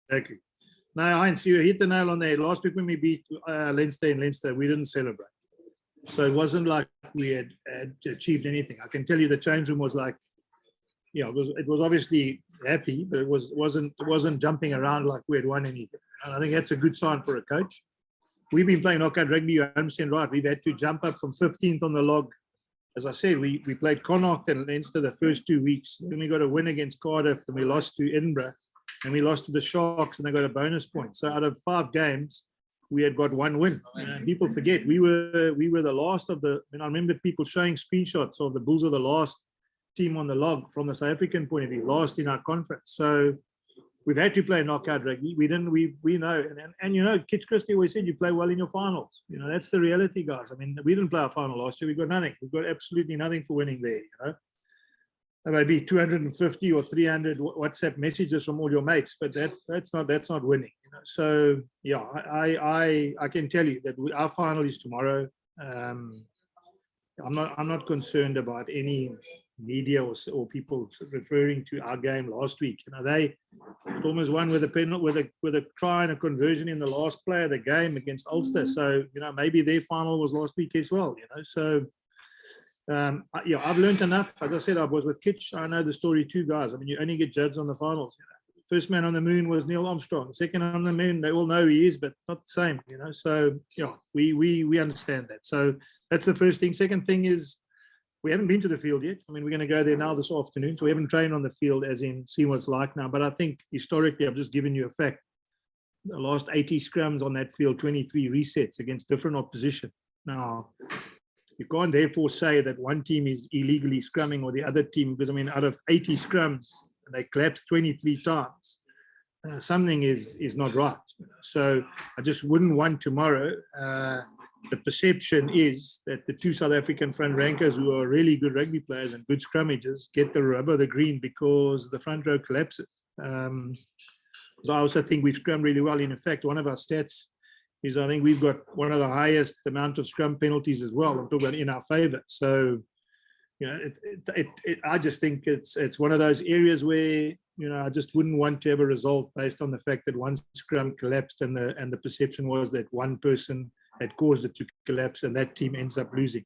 Exactly. No, Heinz, you hit the nail on the head. Last week when we beat Leinster in Leinster, we didn't celebrate. So it wasn't like we had achieved anything. I can tell you the change room was like, it was obviously happy, but it wasn't jumping around like we had won anything. And I think that's a good sign for a coach. We've been playing knockout rugby, you're 100% right. We've had to jump up from 15th on the log. As I said, we played Connacht and Leinster the first 2 weeks. Then we got a win against Cardiff, and we lost to Edinburgh, and we lost to the Sharks, and they got a bonus point. So out of 5 games, we had got 1 win. People forget we were the last of the. I remember people showing screenshots of the Bulls are the last team on the log from the South African point of view, last in our conference. So we've had to play knockout rugby. We know, and Kitch Christie always said you play well in your finals. That's the reality, guys. I mean, we didn't play our final last year. We got nothing. We've got absolutely nothing for winning there. Maybe 250 or 300 WhatsApp messages from all your mates, but that's not winning. So yeah, I can tell you that our final is tomorrow. I'm not concerned about any media or people referring to our game last week. They almost won with a penalty, with a try and a conversion in the last play of the game against Ulster. So maybe their final was last week as well. So. I've learned enough. As I said, I was with Kitch. I know the story too, guys. I mean, you only get judged on the finals. First man on the moon was Neil Armstrong. Second on the moon, they all know he is, but not the same. So we understand that. So that's the first thing. Second thing is we haven't been to the field yet. I mean, we're going to go there now this afternoon. So we haven't trained on the field, as in see what it's like now. But I think historically, I've just given you a fact. The last 80 scrums on that field, 23 resets against different opposition. Now, you can't therefore say that one team is illegally scrumming or the other team, because, I mean, out of 80 scrums, they collapsed 23 times. Something is not right. So I just wouldn't want tomorrow. The perception is that the 2 South African front rankers who are really good rugby players and good scrummagers get the rubber, the green, because the front row collapses. So I also think we've scrummed really well. In fact, one of our stats is I think we've got one of the highest amount of scrum penalties as well. I'm talking about in our favor. So, I just think it's one of those areas where, I just wouldn't want to have a result based on the fact that one scrum collapsed and the perception was that one person had caused it to collapse and that team ends up losing.